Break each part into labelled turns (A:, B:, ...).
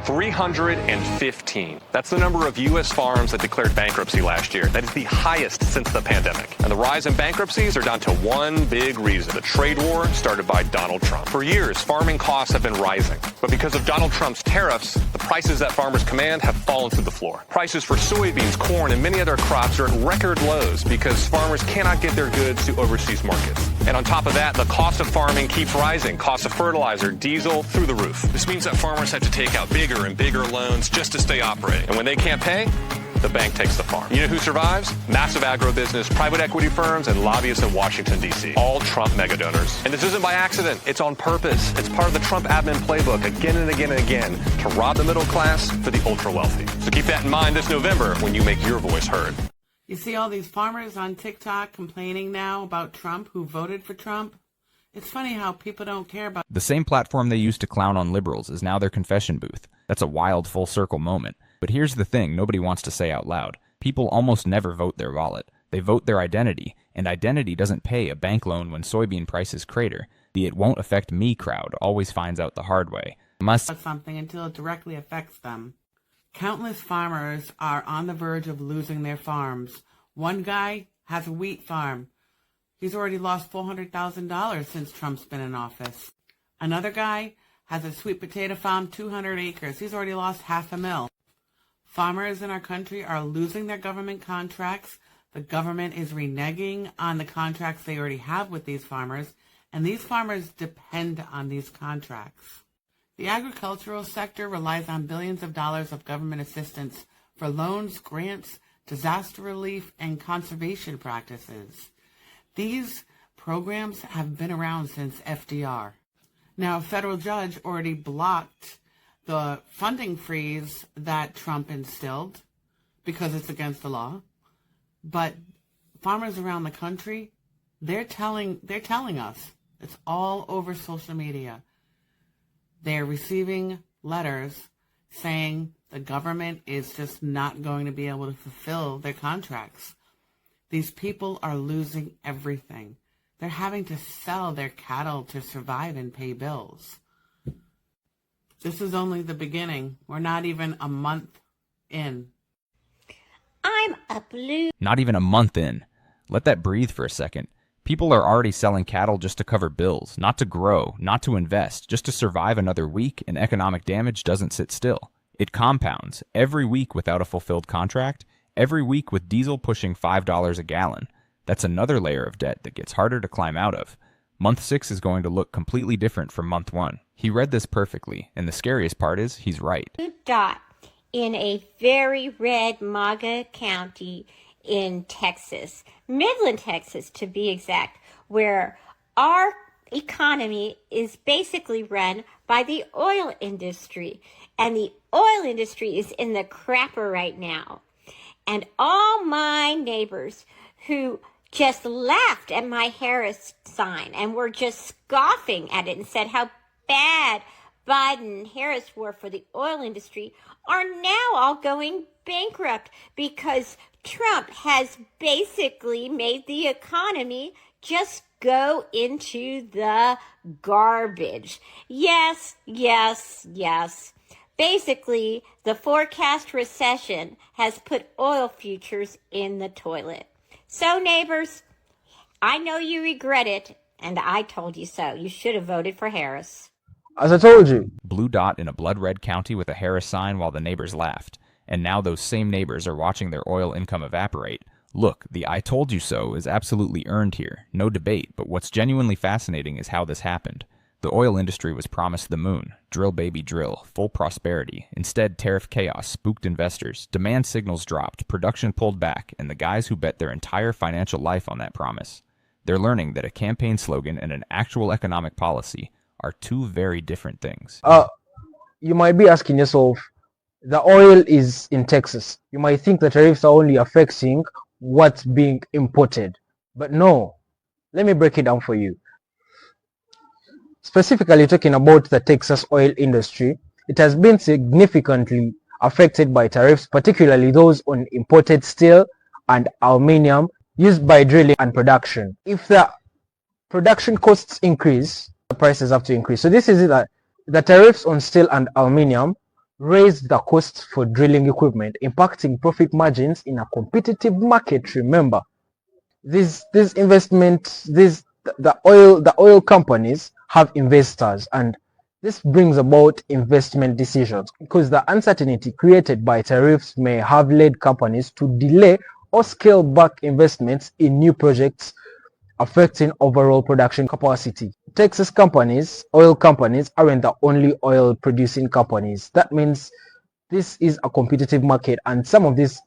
A: 315. That's the number of U.S. farms that declared bankruptcy last year. That is the highest since the pandemic. And the rise in bankruptcies are down to one big reason: the trade war started by Donald Trump. For years, farming costs have been rising. But because of Donald Trump's tariffs, the prices that farmers command have fallen through the floor. Prices for soybeans, corn, and many other crops are at record lows because farmers cannot get their goods to overseas markets. And on top of that, the cost of farming keeps rising. Costs of fertilizer, diesel, through the roof. This means that farmers have to take out bigger and bigger loans just to stay operating. And when they can't pay, the bank takes the farm. You know who survives? Massive agribusiness, private equity firms, and lobbyists in Washington, D.C. All Trump mega donors. And this isn't by accident. It's on purpose. It's part of the Trump admin playbook again and again and again to rob the middle class for the ultra wealthy. So keep that in mind this November when you make your voice heard.
B: You see all these farmers on TikTok complaining now about Trump, who voted for Trump? It's funny how people don't care about...
C: The same platform they used to clown on liberals is now their confession booth. That's a wild full circle moment. But here's the thing nobody wants to say out loud. People almost never vote their wallet. They vote their identity, and identity doesn't pay a bank loan when soybean prices crater. The "it won't affect me" crowd always finds out the hard way.
B: Something until it directly affects them. Countless farmers are on the verge of losing their farms. One guy has a wheat farm. He's already lost $400,000 since Trump's been in office. Another guy has a sweet potato farm, 200 acres. He's already lost $500,000. Farmers in our country are losing their government contracts. The government is reneging on the contracts they already have with these farmers, and these farmers depend on these contracts. The agricultural sector relies on billions of dollars of government assistance for loans, grants, disaster relief, and conservation practices. These programs have been around since FDR. Now, a federal judge already blocked the funding freeze that Trump instilled because it's against the law. But farmers around the country, they're telling us, it's all over social media. They're receiving letters saying the government is just not going to be able to fulfill their contracts. These people are losing everything. They're having to sell their cattle to survive and pay bills. This is only the beginning. We're not even a month in.
D: I'm a blue.
C: Not even a month in. Let that breathe for a second. People are already selling cattle just to cover bills, not to grow, not to invest, just to survive another week, and economic damage doesn't sit still. It compounds every week without a fulfilled contract, every week with diesel pushing $5 a gallon. That's another layer of debt that gets harder to climb out of. Month 6 is going to look completely different from month 1. He read this perfectly, and the scariest part is he's right.
D: Dot in a very red MAGA county in Texas, Midland, Texas to be exact, where our economy is basically run by the oil industry. And the oil industry is in the crapper right now. And all my neighbors who just laughed at my Harris sign and were just scoffing at it and said how bad Biden and Harris were for the oil industry are now all going bankrupt because Trump has basically made the economy just go into the garbage. Yes, yes, yes. Basically, the forecast recession has put oil futures in the toilet. So, neighbors, I know you regret it, and I told you so. You should have voted for Harris.
E: As I told you.
C: Blue dot in a blood red county with a Harris sign while the neighbors laughed. And now those same neighbors are watching their oil income evaporate. Look, the "I told you so" is absolutely earned here. No debate, but what's genuinely fascinating is how this happened. The oil industry was promised the moon. Drill baby drill. Full prosperity. Instead, tariff chaos spooked investors. Demand signals dropped. Production pulled back. And the guys who bet their entire financial life on that promise. They're learning that a campaign slogan and an actual economic policy are two very different things.
E: You might be asking yourself, the oil is in Texas. You might think the tariffs are only affecting what's being imported. But no. Let me break it down for you. Specifically talking about the Texas oil industry, it has been significantly affected by tariffs, particularly those on imported steel and aluminum used by drilling and production. If the production costs increase, the prices have to increase. So this is it, that the tariffs on steel and aluminum raised the costs for drilling equipment, impacting profit margins in a competitive market. Remember, these investment these the oil companies have investors, and this brings about investment decisions because the uncertainty created by tariffs may have led companies to delay or scale back investments in new projects, affecting overall production capacity. Texas companies, oil companies, aren't the only oil producing companies. That means this is a competitive market, and some of these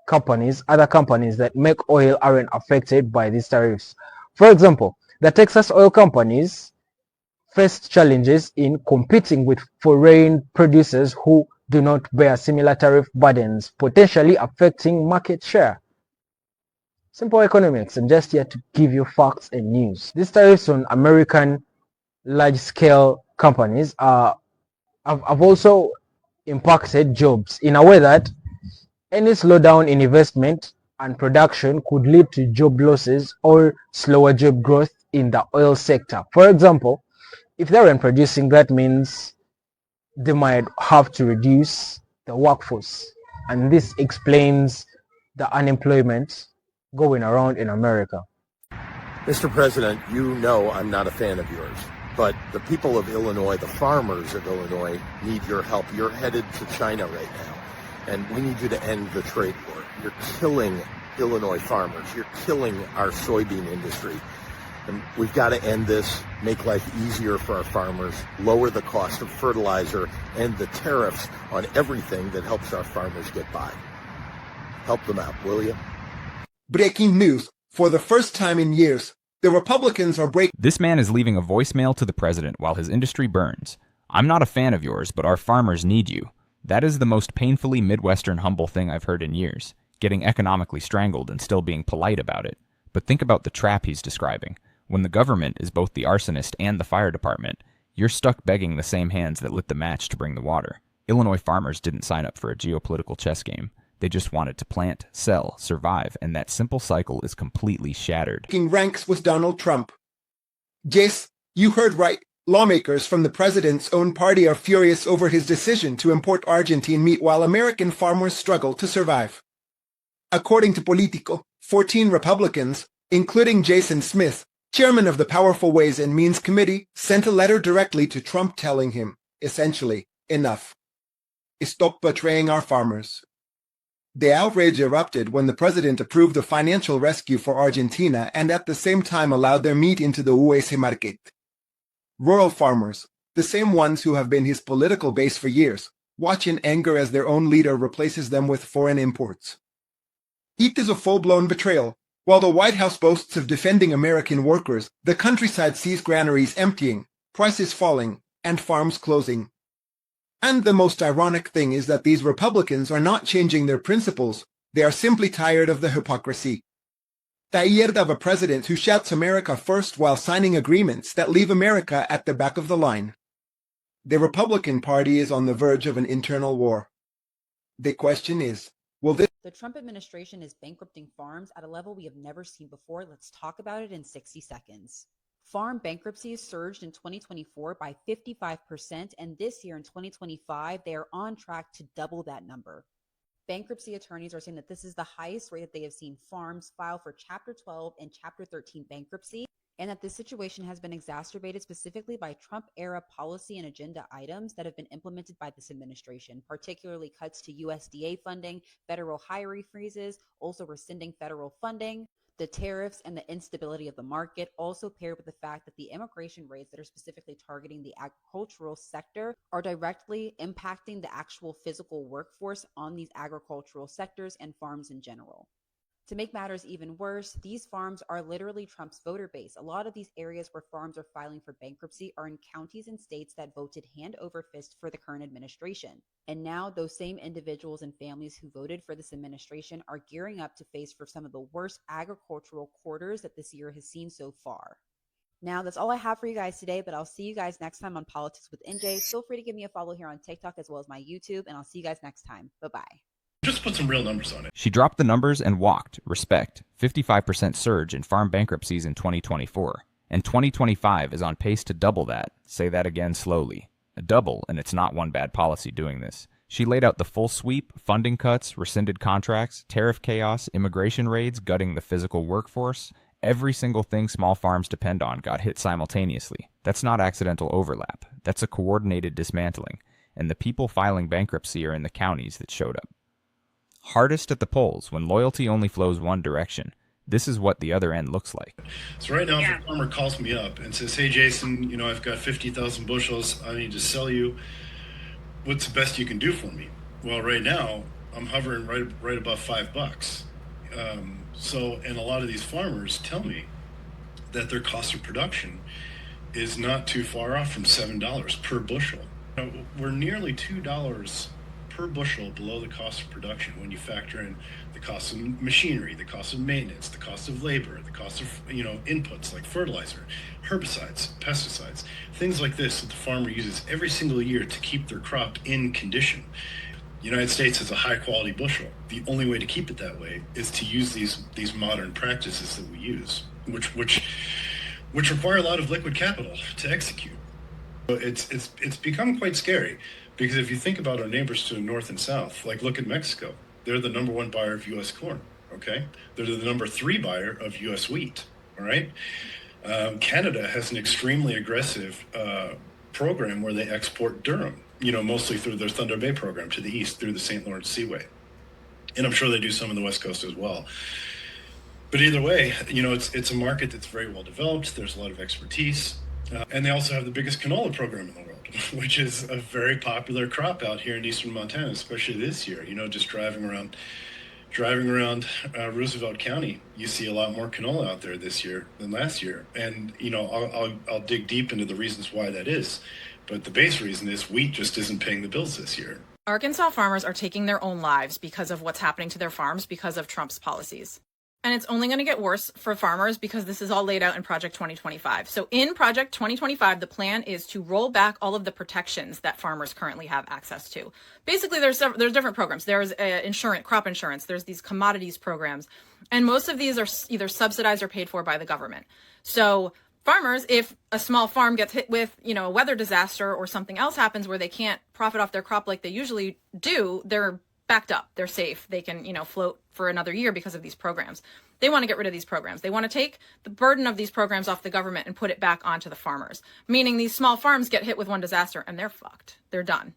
E: companies, other companies that make oil, aren't affected by these tariffs. For example, the Texas oil companies faced challenges in competing with foreign producers who do not bear similar tariff burdens, potentially affecting market share. Simple economics. I'm just here to give you facts and news. These tariffs on American large-scale companies have also impacted jobs in a way that any slowdown in investment and production could lead to job losses or slower job growth in the oil sector. For example, if they aren't producing, that means they might have to reduce the workforce, and this explains the unemployment going around in America.
F: Mr. President, you know I'm not a fan of yours, but the people of Illinois, the farmers of Illinois, need your help. You're headed to China right now, and we need you to end the trade war. You're killing Illinois farmers. You're killing our soybean industry. And we've got to end this, make life easier for our farmers, lower the cost of fertilizer, and the tariffs on everything that helps our farmers get by. Help them out, will you?
G: Breaking news. For the first time in years, the Republicans are breaking.
C: This man is leaving a voicemail to the president while his industry burns. I'm not a fan of yours, but our farmers need you. That is the most painfully Midwestern humble thing I've heard in years, getting economically strangled and still being polite about it. But think about the trap he's describing. When the government is both the arsonist and the fire department, you're stuck begging the same hands that lit the match to bring the water. Illinois farmers didn't sign up for a geopolitical chess game. They just wanted to plant, sell, survive, and that simple cycle is completely shattered.
G: Ranks with Donald Trump. Jace, you heard right. Lawmakers from the president's own party are furious over his decision to import Argentine meat while American farmers struggle to survive. According to Politico, 14 Republicans, including Jason Smith, chairman of the Powerful Ways and Means Committee, sent a letter directly to Trump telling him, essentially, enough. Stop betraying our farmers. The outrage erupted when the president approved a financial rescue for Argentina and at the same time allowed their meat into the US market. Rural farmers, the same ones who have been his political base for years, watch in anger as their own leader replaces them with foreign imports. It is a full-blown betrayal. While the White House boasts of defending American workers, the countryside sees granaries emptying, prices falling, and farms closing. And the most ironic thing is that these Republicans are not changing their principles, they are simply tired of the hypocrisy. Tired of a president who shouts America first while signing agreements that leave America at the back of the line. The Republican Party is on the verge of an internal war. The question is, will this...
H: The Trump administration is bankrupting farms at a level we have never seen before. Let's talk about it in 60 seconds. Farm bankruptcies surged in 2024 by 55%, and this year in 2025, they are on track to double that number. Bankruptcy attorneys are saying that this is the highest rate that they have seen farms file for Chapter 12 and Chapter 13 bankruptcy, and that this situation has been exacerbated specifically by Trump-era policy and agenda items that have been implemented by this administration, particularly cuts to USDA funding, federal hiring freezes, also rescinding federal funding, the tariffs, and the instability of the market, also paired with the fact that the immigration raids that are specifically targeting the agricultural sector are directly impacting the actual physical workforce on these agricultural sectors and farms in general. To make matters even worse, these farms are literally Trump's voter base. A lot of these areas where farms are filing for bankruptcy are in counties and states that voted hand over fist for the current administration. And now those same individuals and families who voted for this administration are gearing up to face for some of the worst agricultural quarters that this year has seen so far. Now, that's all I have for you guys today, but I'll see you guys next time on Politics with NJ. Feel free to give me a follow here on TikTok as well as my YouTube, and I'll see you guys next time. Bye-bye.
I: Just put some real numbers on it.
C: She dropped the numbers and walked. Respect. 55% surge in farm bankruptcies in 2024. And 2025 is on pace to double that. Say that again slowly. A double, and it's not one bad policy doing this. She laid out the full sweep: funding cuts, rescinded contracts, tariff chaos, immigration raids gutting the physical workforce. Every single thing small farms depend on got hit simultaneously. That's not accidental overlap. That's a coordinated dismantling. And the people filing bankruptcy are in the counties that showed up. Hardest at the polls, when loyalty only flows one direction. This is what the other end looks like.
I: So right now, if a farmer calls me up and says, "Hey, Jason, I've got 50,000 bushels. I need to sell you. What's the best you can do for me?" Well, right now, I'm hovering right above $5. And a lot of these farmers tell me that their cost of production is not too far off from $7 per bushel. We're nearly $2 per bushel below the cost of production when you factor in the cost of machinery, the cost of maintenance, the cost of labor, the cost of inputs like fertilizer, herbicides, pesticides, things like this that the farmer uses every single year to keep their crop in condition. The United States has a high quality bushel. The only way to keep it that way is to use these modern practices that we use, which require a lot of liquid capital to execute. It's become quite scary, because if you think about our neighbors to the north and south, like look at Mexico, they're the number one buyer of U.S. corn. Okay, they're the number 3 buyer of U.S. wheat. All right, Canada has an extremely aggressive program where they export durum, mostly through their Thunder Bay program to the east through the St. Lawrence Seaway. And I'm sure they do some on the West Coast as well. But either way, it's a market that's very well developed. There's a lot of expertise. And they also have the biggest canola program in the world, which is a very popular crop out here in eastern Montana, especially this year. Just driving around Roosevelt County, you see a lot more canola out there this year than last year. And, I'll dig deep into the reasons why that is. But the base reason is wheat just isn't paying the bills this year.
J: Arkansas farmers are taking their own lives because of what's happening to their farms because of Trump's policies. And it's only going to get worse for farmers because this is all laid out in Project 2025. So in Project 2025, the plan is to roll back all of the protections that farmers currently have access to. Basically, there's different programs. There's crop insurance. There's these commodities programs. And most of these are either subsidized or paid for by the government. So farmers, if a small farm gets hit with, a weather disaster or something else happens where they can't profit off their crop like they usually do, they're backed up. They're safe. They can, float for another year because of these programs. They want to get rid of these programs. They want to take the burden of these programs off the government and put it back onto the farmers, meaning these small farms get hit with one disaster and they're fucked. They're done.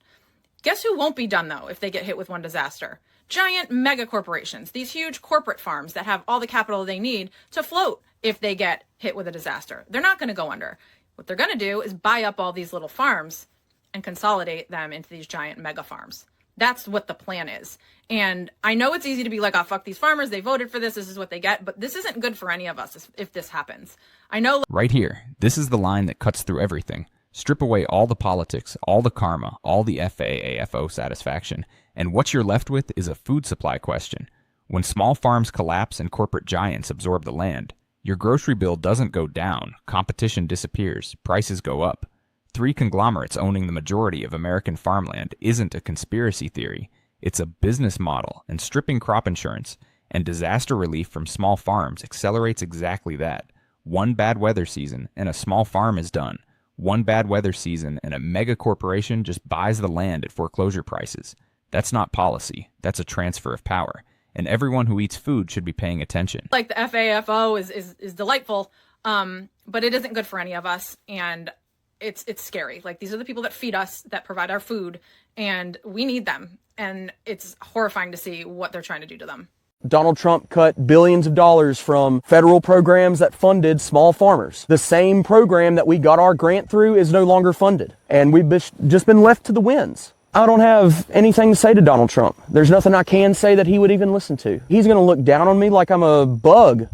J: Guess who won't be done, though, if they get hit with one disaster? Giant mega corporations, these huge corporate farms that have all the capital they need to float if they get hit with a disaster. They're not going to go under. What they're going to do is buy up all these little farms and consolidate them into these giant mega farms. That's what the plan is. And I know it's easy to be like, oh, fuck these farmers. They voted for this. This is what they get. But this isn't good for any of us if this happens. I know.
C: Right here, this is the line that cuts through everything. Strip away all the politics, all the karma, all the FAAFO satisfaction, and what you're left with is a food supply question. When small farms collapse and corporate giants absorb the land, your grocery bill doesn't go down, competition disappears, prices go up. 3 conglomerates owning the majority of American farmland isn't a conspiracy theory. It's a business model, and stripping crop insurance and disaster relief from small farms accelerates exactly that. One bad weather season and a small farm is done. One bad weather season and a mega corporation just buys the land at foreclosure prices. That's not policy. That's a transfer of power. And everyone who eats food should be paying attention.
J: Like the FAFO is delightful, but it isn't good for any of us. And it's scary. Like, these are the people that feed us, that provide our food, and we need them. And it's horrifying to see what they're trying to do to them.
K: Donald Trump cut billions of dollars from federal programs that funded small farmers. The same program that we got our grant through is no longer funded. And we've just been left to the winds. I don't have anything to say to Donald Trump. There's nothing I can say that he would even listen to. He's going to look down on me like I'm a bug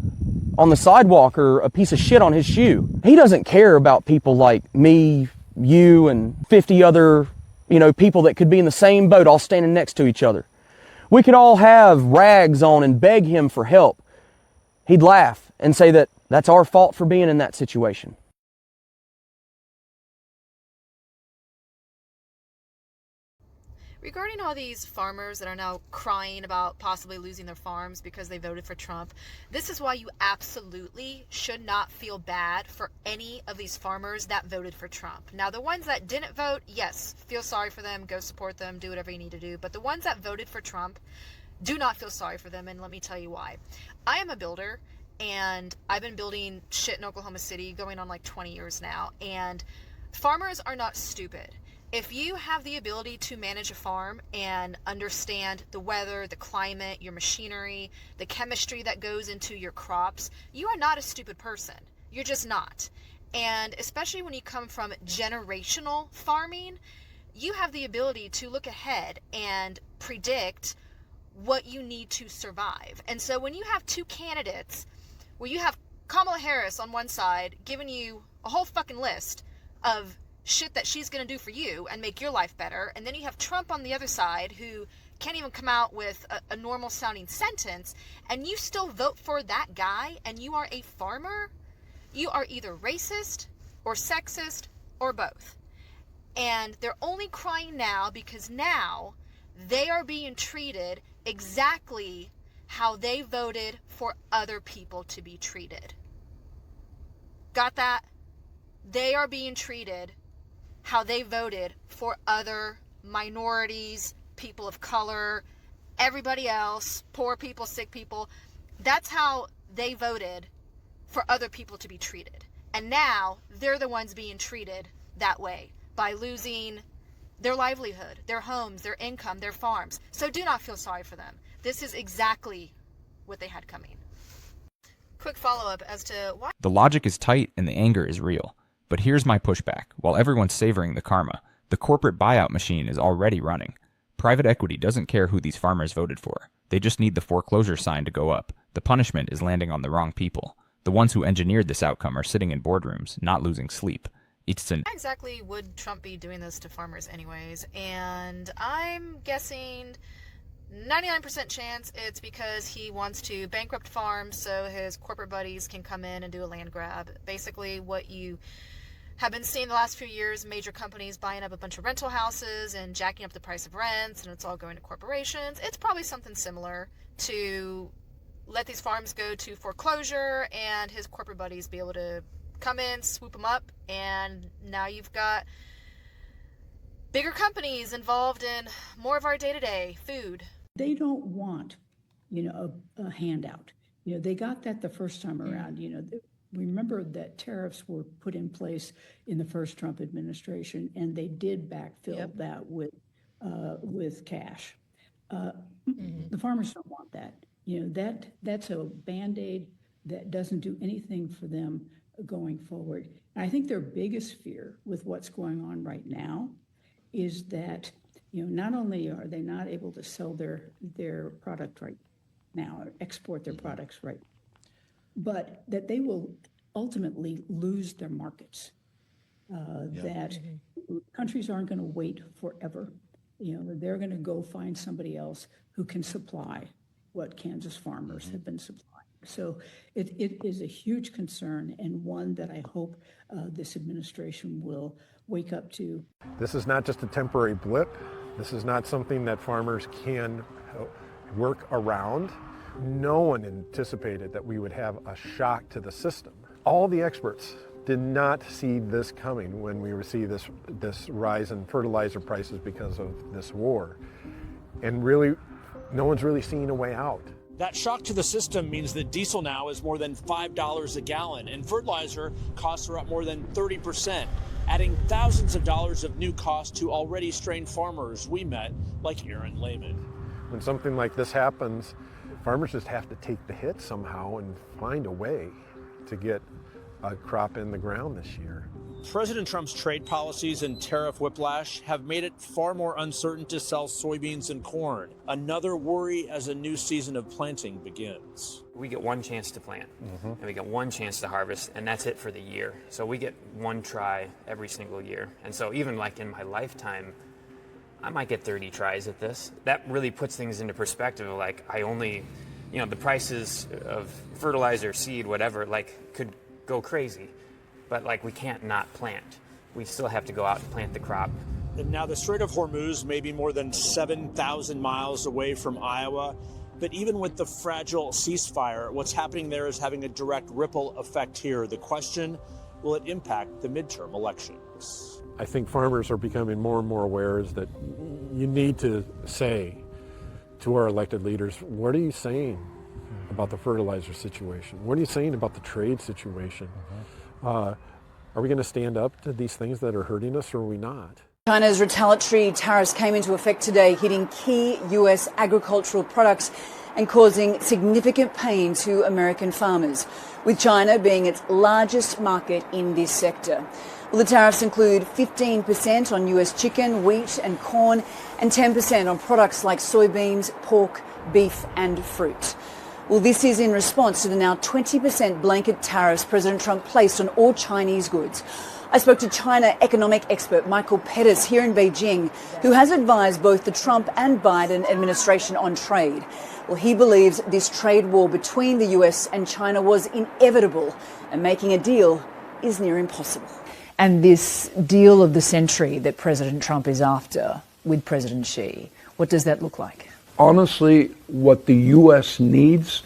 K: on the sidewalk or a piece of shit on his shoe. He doesn't care about people like me, you, and 50 other, people that could be in the same boat all standing next to each other. We could all have rags on and beg him for help. He'd laugh and say that that's our fault for being in that situation.
L: Regarding all these farmers that are now crying about possibly losing their farms because they voted for Trump, this is why you absolutely should not feel bad for any of these farmers that voted for Trump. Now, the ones that didn't vote, yes, feel sorry for them, go support them, do whatever you need to do. But the ones that voted for Trump, do not feel sorry for them, and let me tell you why. I am a builder, and I've been building shit in Oklahoma City going on like 20 years now, and farmers are not stupid. If you have the ability to manage a farm and understand the weather, the climate, your machinery, the chemistry that goes into your crops, you are not a stupid person. You're just not. And especially when you come from generational farming, you have the ability to look ahead and predict what you need to survive. And so when you have two candidates where you have Kamala Harris on one side giving you a whole fucking list of shit that she's going to do for you and make your life better, and then you have Trump on the other side who can't even come out with a normal sounding sentence, and you still vote for that guy, and you are a farmer, you are either racist or sexist or both. And they're only crying now because now they are being treated exactly how they voted for other people to be treated. Got that? They are being treated how they voted for other minorities, people of color, everybody else, poor people, sick people. That's how they voted for other people to be treated. And now they're the ones being treated that way by losing their livelihood, their homes, their income, their farms. So do not feel sorry for them. This is exactly what they had coming. Quick follow-up as to why...
C: The logic is tight and the anger is real. But here's my pushback. While everyone's savoring the karma, the corporate buyout machine is already running. Private equity doesn't care who these farmers voted for. They just need the foreclosure sign to go up. The punishment is landing on the wrong people. The ones who engineered this outcome are sitting in boardrooms, not losing sleep.
L: Why exactly would Trump be doing this to farmers anyways? And I'm guessing 99% chance it's because he wants to bankrupt farms so his corporate buddies can come in and do a land grab. Basically what you have been seeing the last few years, major companies buying up a bunch of rental houses and jacking up the price of rents, and it's all going to corporations. It's probably something similar to let these farms go to foreclosure and his corporate buddies be able to come in, swoop them up, and now you've got bigger companies involved in more of our day-to-day food.
M: They don't want, a handout. They got that the first time around. Remember that tariffs were put in place in the first Trump administration, and they did backfill that with cash. The farmers don't want that. That's a Band-Aid that doesn't do anything for them going forward. And I think their biggest fear with what's going on right now is that, not only are they not able to sell their product right now, or export their products right, but that they will ultimately lose their markets. That countries aren't going to wait forever. They're going to go find somebody else who can supply what Kansas farmers have been supplying. So it is a huge concern, and one that I hope this administration will wake up to.
N: This is not just a temporary blip. This is not something that farmers can work around. No one anticipated that we would have a shock to the system. All the experts did not see this coming when we see this rise in fertilizer prices because of this war. And really, no one's really seeing a way out.
O: That shock to the system means that diesel now is more than $5 a gallon, and fertilizer costs are up more than 30%, adding thousands of dollars of new costs to already strained farmers we met, like Aaron Lehman.
N: When something like this happens, farmers just have to take the hit somehow and find a way to get a crop in the ground this year.
O: President Trump's trade policies and tariff whiplash have made it far more uncertain to sell soybeans and corn. Another worry as a new season of planting begins.
P: We get one chance to plant, and we get one chance to harvest, and that's it for the year. So we get one try every single year. And so even like in my lifetime, I might get 30 tries at this. That really puts things into perspective of like, I only, the prices of fertilizer, seed, whatever, like could go crazy. But like we can't not plant. We still have to go out and plant the crop
O: Now, the Strait of Hormuz may be more than 7,000 miles away from Iowa, but even with the fragile ceasefire, what's happening there is having a direct ripple effect here. The question, will it impact the midterm elections?
N: I think farmers are becoming more and more aware is that you need to say to our elected leaders, what are you saying about the fertilizer situation? What are you saying about the trade situation? Are we going to stand up to these things that are hurting us, or are we not?
Q: China's retaliatory tariffs came into effect today, hitting key U.S. agricultural products and causing significant pain to American farmers, with China being its largest market in this sector. Well, the tariffs include 15% on U.S. chicken, wheat and corn, and 10% on products like soybeans, pork, beef and fruit. Well, this is in response to the now 20% blanket tariffs President Trump placed on all Chinese goods. I spoke to China economic expert Michael Pettis here in Beijing, who has advised both the Trump and Biden administration on trade. Well, he believes this trade war between the US and China was inevitable, and making a deal is near impossible. And this deal of the century that President Trump is after with President Xi, what does that look like?
R: Honestly, what the U.S. needs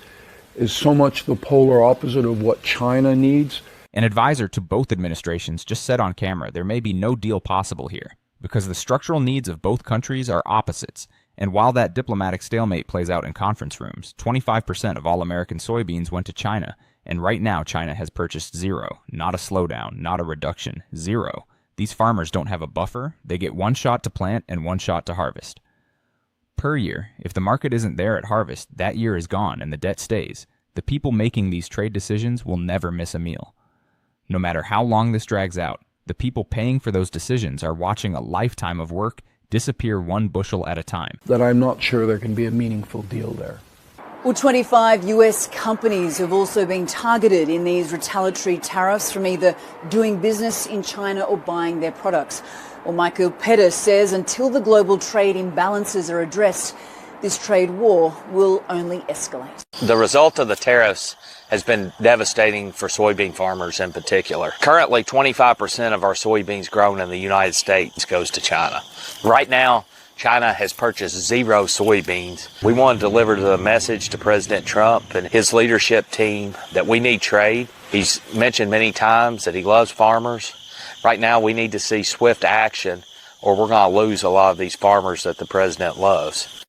R: is so much the polar opposite of what China needs.
C: An advisor to both administrations just said on camera there may be no deal possible here because the structural needs of both countries are opposites. And while that diplomatic stalemate plays out in conference rooms, 25% of all American soybeans went to China. And right now, China has purchased zero. Not a slowdown, not a reduction, zero. These farmers don't have a buffer. They get one shot to plant and one shot to harvest. Per year, if the market isn't there at harvest, that year is gone and the debt stays. The people making these trade decisions will never miss a meal. No matter how long this drags out, the people paying for those decisions are watching a lifetime of work disappear one bushel at a time.
R: That I'm not sure there can be a meaningful deal there.
Q: Well, 25 US companies have also been targeted in these retaliatory tariffs from either doing business in China or buying their products. Well, Michael Pettis says until the global trade imbalances are addressed, this trade war will only escalate.
S: The result of the tariffs has been devastating for soybean farmers in particular. Currently, 25% of our soybeans grown in the United States goes to China. Right now, China has purchased zero soybeans. We want to deliver the message to President Trump and his leadership team that we need trade. He's mentioned many times that he loves farmers. Right now, we need to see swift action or we're going to lose a lot of these farmers that the president loves.